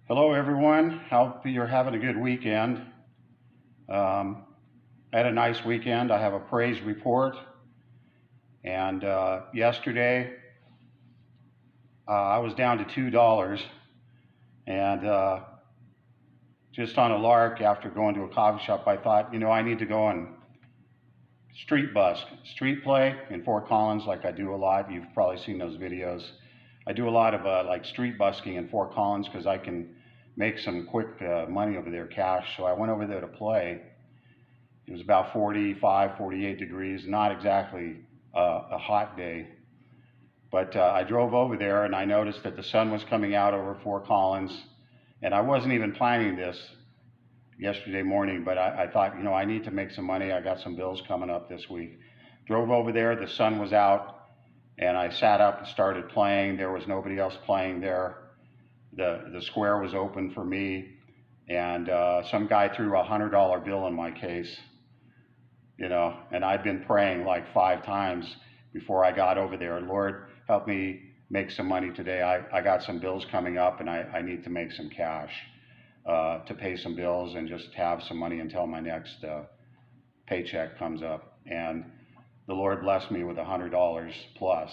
Hello, everyone. Hope you're having a good weekend. I had a nice weekend. I have a praise report. And yesterday, I was down to $2. And just on a lark, after going to a coffee shop, I thought, I need to go and street play in Fort Collins, like I do a lot. You've probably seen those videos. I do a lot of like street busking in Fort Collins because I can make some quick money over there, cash. So I went over there to play. It was about 45, 48 degrees, not exactly a hot day. But I drove over there and I noticed that the sun was coming out over Fort Collins. And I wasn't even planning this yesterday morning, but I thought, I need to make some money. I got some bills coming up this week. Drove over there, the sun was out, and I sat up and started playing. There was nobody else playing there. The square was open for me, and some guy threw a $100 bill in my case, and I'd been praying like 5 times before I got over there. Lord, help me make some money today. I got some bills coming up, and I need to make some cash to pay some bills and just have some money until my next paycheck comes up. And the Lord blessed me with $100 plus.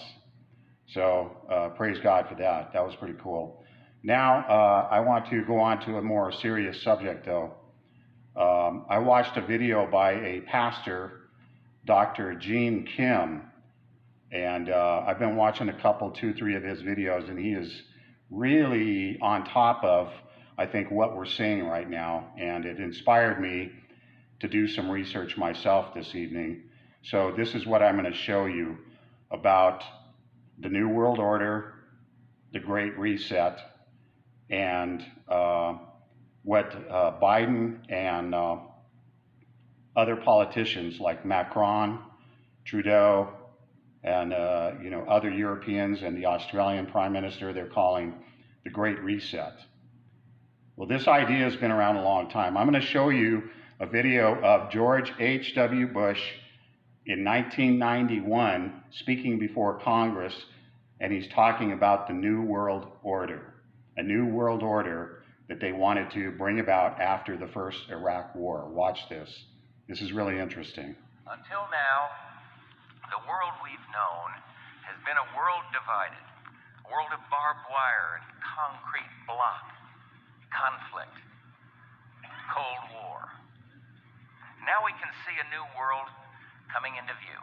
So praise God for that. That was pretty cool. Now, I want to go on to a more serious subject, though. I watched a video by a pastor, Dr. Gene Kim, and I've been watching a couple, 2, 3 of his videos, and he is really on top of, I think, what we're seeing right now, and it inspired me to do some research myself this evening. So this is what I'm going to show you about the New World Order, the Great Reset, and what Biden and other politicians like Macron, Trudeau, and other Europeans and the Australian Prime Minister, they're calling the Great Reset. Well, this idea has been around a long time. I'm going to show you a video of George H.W. Bush in 1991 speaking before Congress, and he's talking about the New World Order, a new world order that they wanted to bring about after the first Iraq War. Watch this. This is really interesting. Until now, the world we've known has been a world divided, a world of barbed wire and concrete block, conflict, Cold War. Now we can see a new world coming into view,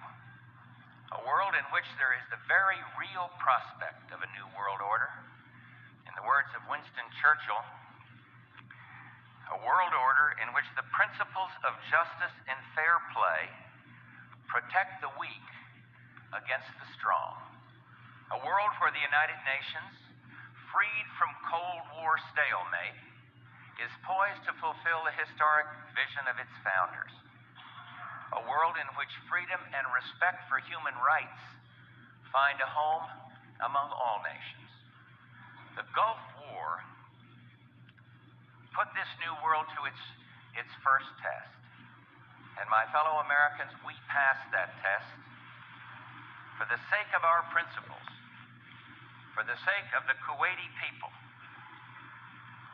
a world in which there is the very real prospect of a new world order. In the words of Winston Churchill, a world order in which the principles of justice and fair play protect the weak against the strong. A world where the United Nations, freed from Cold War stalemate, is poised to fulfill the historic vision of its founders. A world in which freedom and respect for human rights find a home among all nations. The Gulf War put this new world to its first test. And my fellow Americans, we passed that test for the sake of our principles, for the sake of the Kuwaiti people.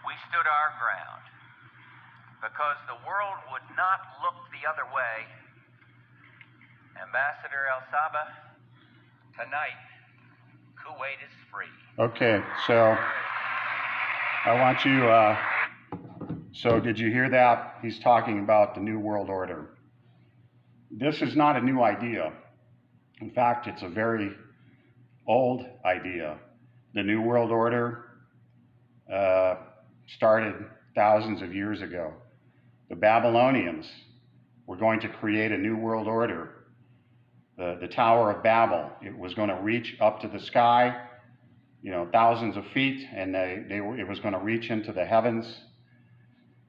We stood our ground because the world would not look the other way. Ambassador El Saba, tonight, Kuwait is free. Okay, so I want you, so did you hear that? He's talking about the New World Order. This is not a new idea. In fact, it's a very old idea. The New World Order started thousands of years ago. The Babylonians were going to create a new world order. The Tower of Babel, it was going to reach up to the sky, thousands of feet, and it was going to reach into the heavens,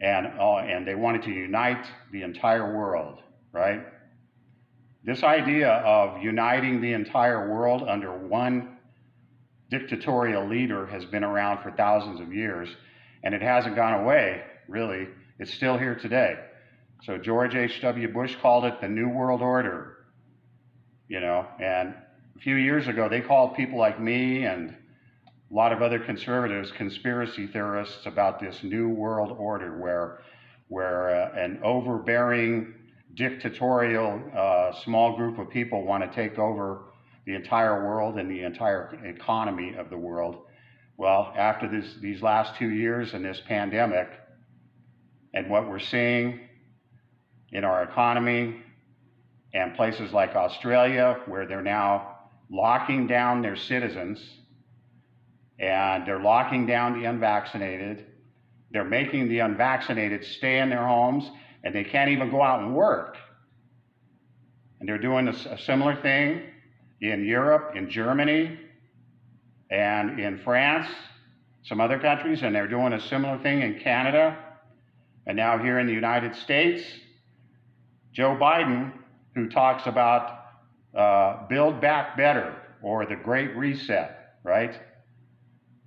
and they wanted to unite the entire world, right? This idea of uniting the entire world under one dictatorial leader has been around for thousands of years, and it hasn't gone away, really. It's still here today. So George H.W. Bush called it the New World Order, and a few years ago, they called people like me and a lot of other conservatives, conspiracy theorists about this new world order where an overbearing, dictatorial small group of people want to take over the entire world and the entire economy of the world. Well, after these last 2 years and this pandemic, and what we're seeing in our economy and places like Australia, where they're now locking down their citizens and they're locking down the unvaccinated. They're making the unvaccinated stay in their homes and they can't even go out and work. And they're doing a similar thing in Europe, in Germany, and in France, some other countries, and they're doing a similar thing in Canada. And now here in the United States, Joe Biden, who talks about build back better or the Great Reset, right?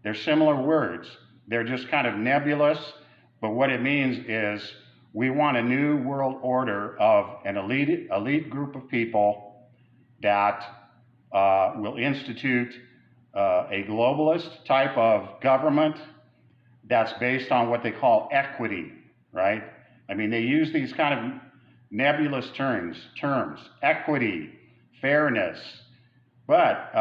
They're similar words. They're just kind of nebulous, but what it means is we want a new world order of an elite group of people that will institute a globalist type of government that's based on what they call equity, right? I mean, they use these kind of nebulous terms, equity, fairness, but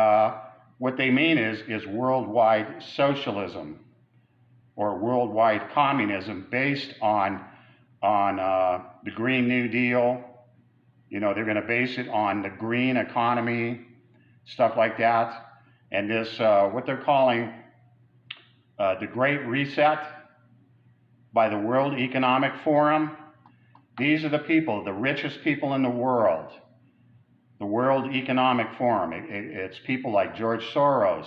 what they mean is worldwide socialism or worldwide communism based on the Green New Deal. You know, they're going to base it on the green economy, stuff like that. And this, what they're calling the Great Reset by the World Economic Forum. These are the people, the richest people in the world. The World Economic Forum. It's people like George Soros,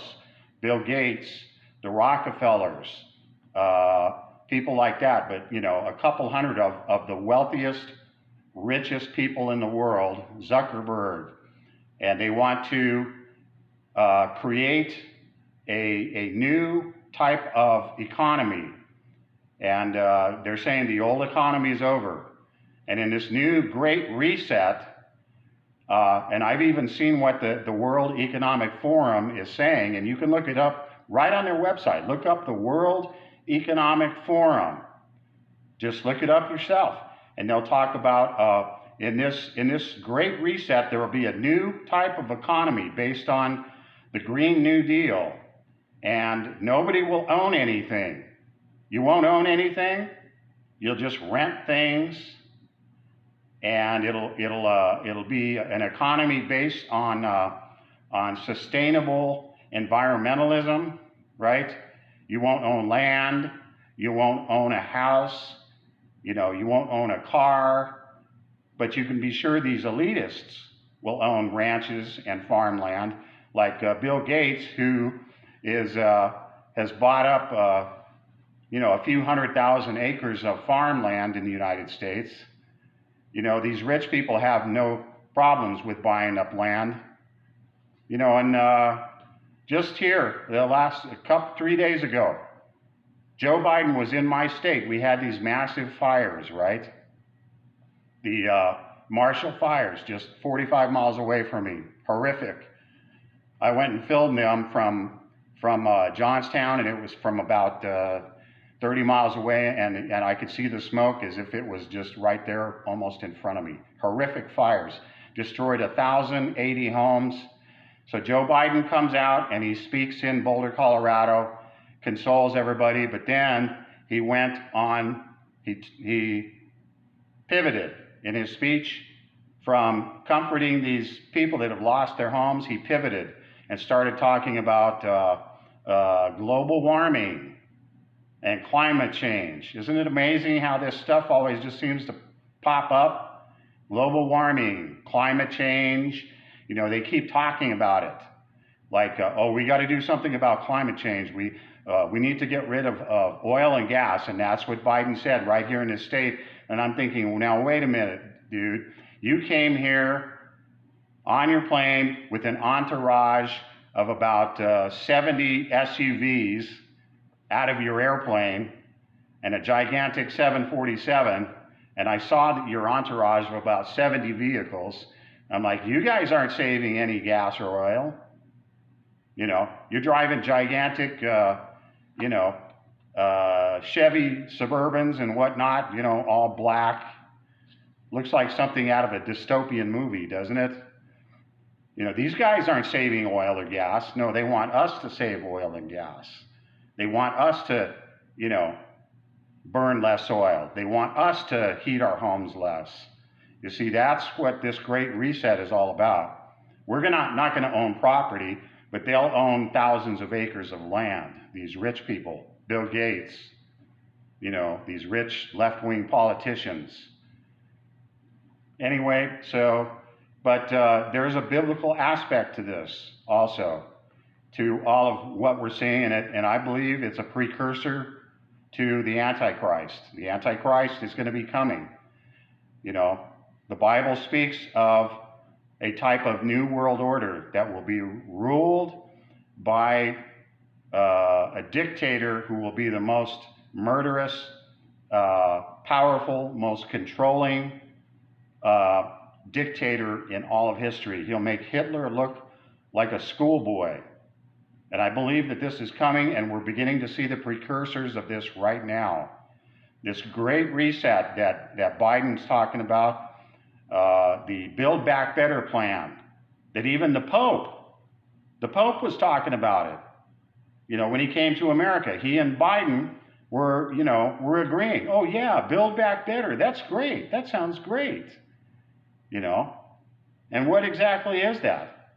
Bill Gates, the Rockefellers, people like that. But, you know, a couple hundred of the wealthiest, richest people in the world, Zuckerberg, and they want to create a new type of economy. And they're saying the old economy is over. And in this new Great Reset, and I've even seen what the World Economic Forum is saying, and you can look it up right on their website. Look up the World Economic Forum. Just look it up yourself. And they'll talk about, in this Great Reset, there will be a new type of economy based on the Green New Deal. And nobody will own anything. You won't own anything. You'll just rent things. And it'll be an economy based on sustainable environmentalism, right? You won't own land, you won't own a house, you know, you won't own a car, but you can be sure these elitists will own ranches and farmland, like Bill Gates, who has bought up you know, a few 100,000 acres of farmland in the United States. You know, these rich people have no problems with buying up land. You know, and just here, the last 3 days ago, Joe Biden was in my state. We had these massive fires, right? The Marshall fires, just 45 miles away from me. Horrific. I went and filmed them from Johnstown, and it was from about 30 miles away, and I could see the smoke as if it was just right there almost in front of me. Horrific fires. Destroyed 1,080 homes. So Joe Biden comes out and he speaks in Boulder, Colorado, consoles everybody, but then he went on, he pivoted in his speech from comforting these people that have lost their homes. He pivoted and started talking about global warming and climate change. Isn't it amazing how this stuff always just seems to pop up? Global warming, climate change, you know, they keep talking about it. Like, oh, we got to do something about climate change. We need to get rid of oil and gas, and that's what Biden said right here in his state. And I'm thinking, well, now wait a minute, dude. You came here on your plane with an entourage of about 70 SUVs out of your airplane and a gigantic 747, and I saw that your entourage of about 70 vehicles. I'm like, you guys aren't saving any gas or oil. You know, you're driving gigantic, you know, Chevy Suburbans and whatnot, you know, all black. Looks like something out of a dystopian movie, doesn't it? You know, these guys aren't saving oil or gas. No, they want us to save oil and gas. They want us to, you know, burn less oil. They want us to heat our homes less. You see, that's what this great reset is all about. We're not going to own property, but they'll own thousands of acres of land. These rich people, Bill Gates, you know, these rich left-wing politicians. Anyway, so, but there's a biblical aspect to this also, to all of what we're seeing in it, and I believe it's a precursor to the Antichrist. The Antichrist is going to be coming. You know, the Bible speaks of a type of new world order that will be ruled by a dictator who will be the most murderous, powerful, most controlling dictator in all of history. He'll make Hitler look like a schoolboy. And I believe that this is coming, and we're beginning to see the precursors of this right now. This great reset that Biden's talking about, the Build Back Better plan, that even the Pope was talking about it. You know, when he came to America, he and Biden were agreeing. Oh yeah, Build Back Better, that's great, that sounds great. You know, and what exactly is that?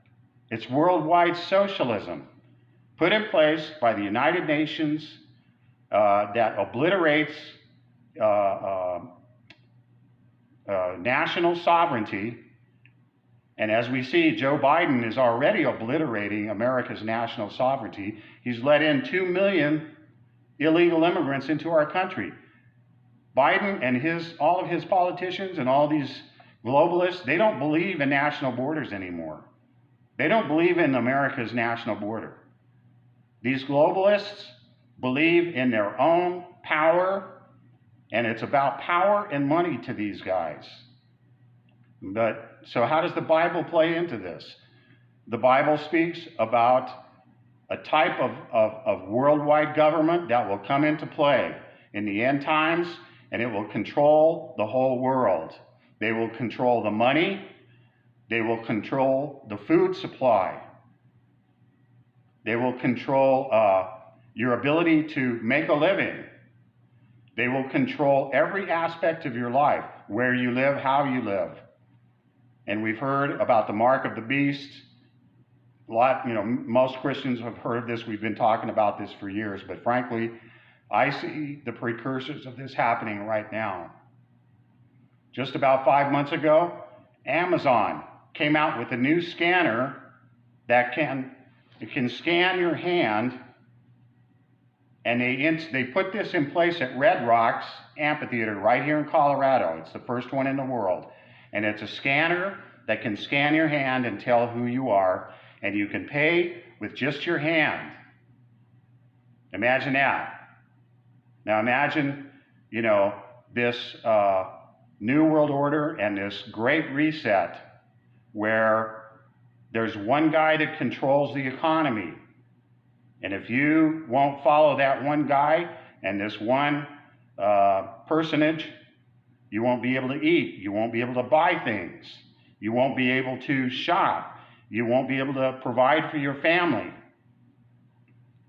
It's worldwide socialism, put in place by the United Nations, that obliterates national sovereignty. And as we see, Joe Biden is already obliterating America's national sovereignty. He's let in 2 million illegal immigrants into our country. Biden and all of his politicians and all these globalists, they don't believe in national borders anymore. They don't believe in America's national border. These globalists believe in their own power, and it's about power and money to these guys. But so how does the Bible play into this? The Bible speaks about a type of worldwide government that will come into play in the end times, and it will control the whole world. They will control the money. They will control the food supply. They will control your ability to make a living. They will control every aspect of your life, where you live, how you live. And we've heard about the mark of the beast. A lot, you know, most Christians have heard of this. We've been talking about this for years, but frankly, I see the precursors of this happening right now. Just about 5 months ago, Amazon came out with a new scanner that can scan your hand, and they put this in place at Red Rocks Amphitheater right here in Colorado. It's the first one in the world. And it's a scanner that can scan your hand and tell who you are, and you can pay with just your hand. Imagine that. Now imagine, you know, this New World Order and this great reset where there's one guy that controls the economy. And if you won't follow that one guy and this one personage, you won't be able to eat. You won't be able to buy things. You won't be able to shop. You won't be able to provide for your family.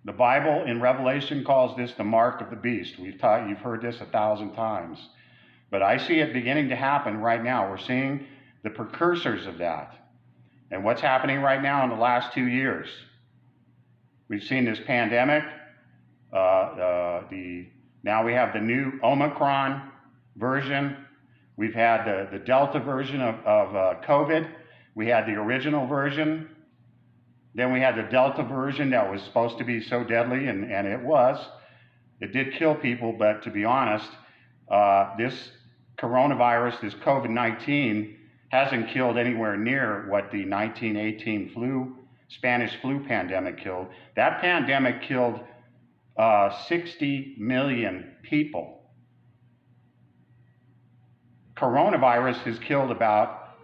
The Bible in Revelation calls this the mark of the beast. You've heard this 1,000 times. But I see it beginning to happen right now. We're seeing the precursors of that. And what's happening right now in the last 2 years? We've seen this pandemic. Now we have the new Omicron version. We've had the Delta version of COVID. We had the original version. Then we had the Delta version that was supposed to be so deadly, and it was. It did kill people, but to be honest, this coronavirus, this COVID-19, hasn't killed anywhere near what the 1918 Spanish flu pandemic killed. That pandemic killed 60 million people. Coronavirus has killed about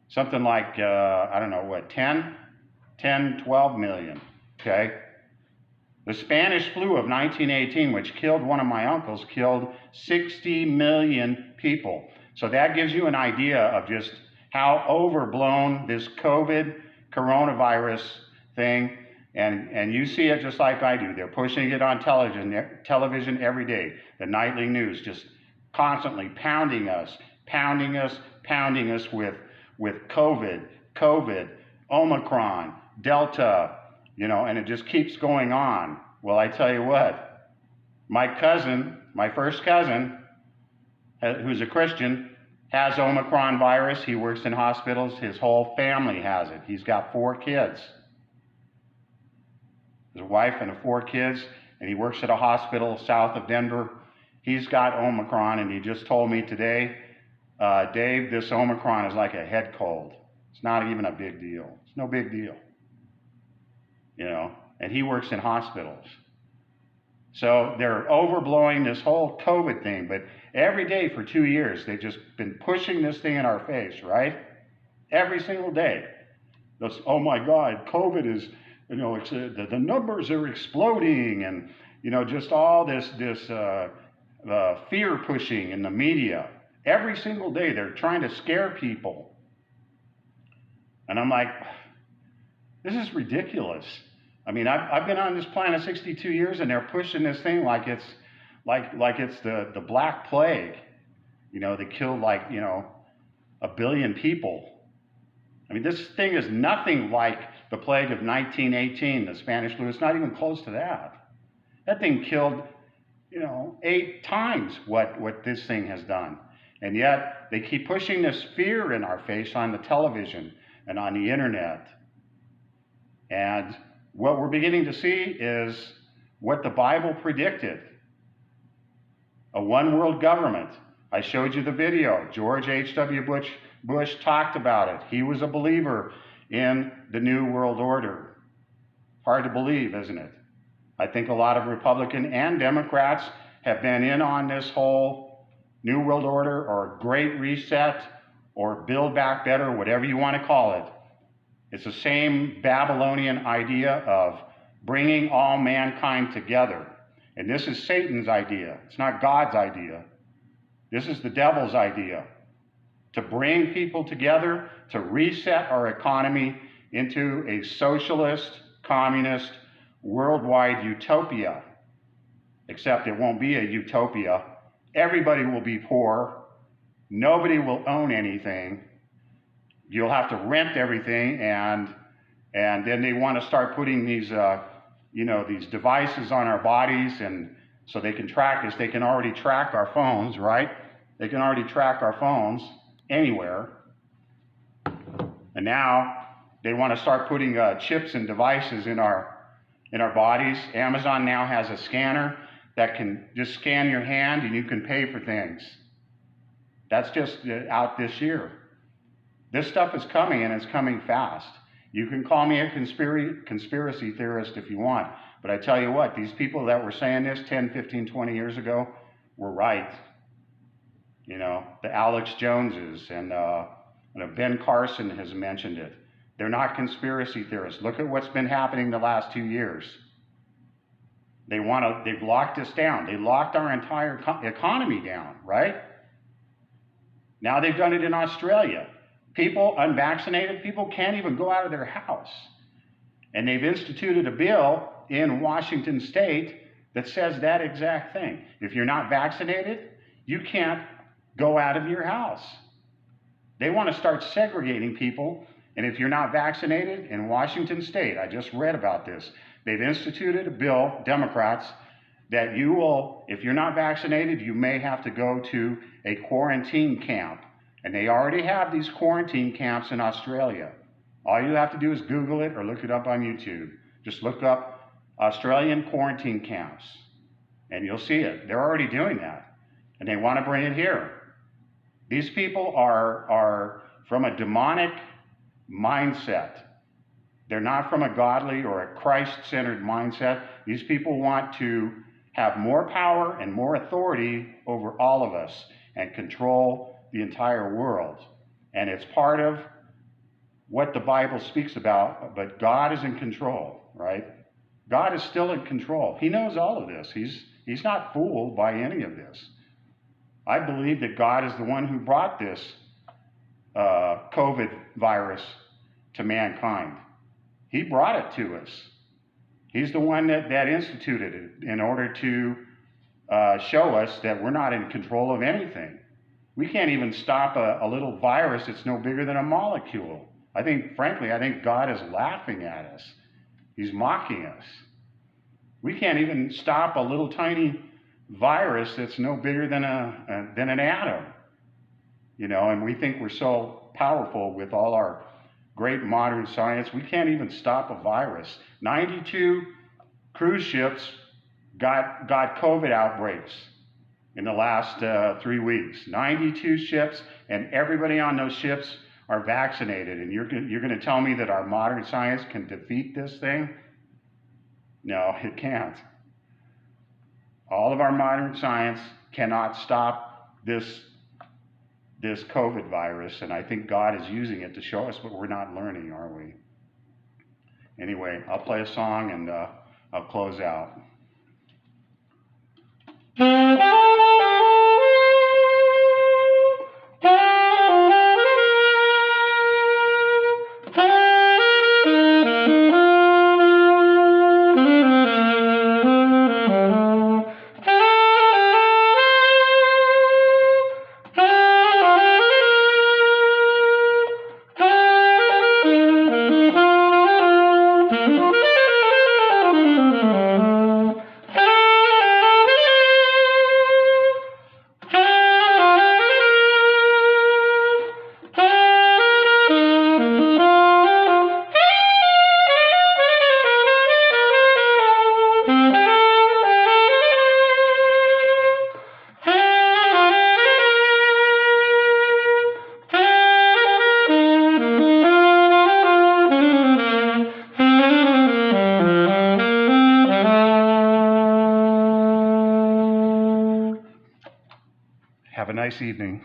something like, 10 10, 12 million, okay? The Spanish flu of 1918, which killed one of my uncles, killed 60 million people. So that gives you an idea of just how overblown this coronavirus thing, and you see it just like I do. They're pushing it on television every day. The nightly news just constantly pounding us with COVID, Omicron, Delta, and it just keeps going on. Well, I tell you what, my first cousin, who's a Christian, has Omicron virus. He works in hospitals. His whole family has it. He's got 4 kids. His wife and 4 kids, and he works at a hospital south of Denver. He's got Omicron, and he just told me today, Dave, this Omicron is like a head cold. It's not even a big deal. It's no big deal. And he works in hospitals. So they're overblowing this whole COVID thing, but every day for 2 years, they've just been pushing this thing in our face, right? Every single day. Oh my God, COVID is, it's the numbers are exploding, and, just all this fear pushing in the media. Every single day, they're trying to scare people. And I'm like, this is ridiculous. I mean, I've been on this planet 62 years, and they're pushing this thing like it's the Black Plague. They killed a billion people. I mean, this thing is nothing like the plague of 1918, the Spanish flu. It's not even close to that. That thing killed, 8 times what this thing has done. And yet, they keep pushing this fear in our face on the television and on the internet. And what we're beginning to see is what the Bible predicted. A one-world government. I showed you the video. George H.W. Bush talked about it. He was a believer in the New World Order. Hard to believe, isn't it? I think a lot of Republican and Democrats have been in on this whole New World Order or Great Reset or Build Back Better, whatever you want to call it. It's the same Babylonian idea of bringing all mankind together. And this is Satan's idea. It's not God's idea. This is the devil's idea. To bring people together, to reset our economy into a socialist, communist, worldwide utopia. Except it won't be a utopia. Everybody will be poor. Nobody will own anything. You'll have to rent everything, and then they want to start putting these, these devices on our bodies, and so they can track us. They can already track our phones, right? They can already track our phones anywhere. And now they want to start putting chips and devices in our bodies. Amazon now has a scanner that can just scan your hand, and you can pay for things. That's just out this year. This stuff is coming, and it's coming fast. You can call me a conspiracy theorist if you want, but I tell you what, these people that were saying this 10, 15, 20 years ago were right. The Alex Joneses and Ben Carson has mentioned it. They're not conspiracy theorists. Look at what's been happening the last 2 years. They've locked us down. They locked our entire economy down, right? Now they've done it in Australia. People, unvaccinated people, can't even go out of their house. And they've instituted a bill in Washington State that says that exact thing. If you're not vaccinated, you can't go out of your house. They want to start segregating people, and if you're not vaccinated in Washington State, I just read about this, they've instituted a bill, Democrats, that if you're not vaccinated, you may have to go to a quarantine camp. And they already have these quarantine camps in Australia. All you have to do is Google it or look it up on YouTube. Just look up Australian quarantine camps, and you'll see it. They're already doing that, and they want to bring it here. These people are from a demonic mindset. They're not from a godly or a Christ-centered mindset. These people want to have more power and more authority over all of us and control the entire world. And it's part of what the Bible speaks about, but God is in control, right? God is still in control. He knows all of this. He's not fooled by any of this. I believe that God is the one who brought this COVID virus to mankind. He brought it to us. He's the one that instituted it in order to show us that we're not in control of anything. We can't even stop a little virus that's no bigger than a molecule. Frankly, I think God is laughing at us. He's mocking us. We can't even stop a little tiny virus that's no bigger than an atom. And we think we're so powerful with all our great modern science. We can't even stop a virus. 92 cruise ships got COVID outbreaks in the last 3 weeks. 92 ships, and everybody on those ships are vaccinated. And you're going to tell me that our modern science can defeat this thing? No, it can't. All of our modern science cannot stop this COVID virus, and I think God is using it to show us, but we're not learning, are we? Anyway, I'll play a song and I'll close out. Have a nice evening.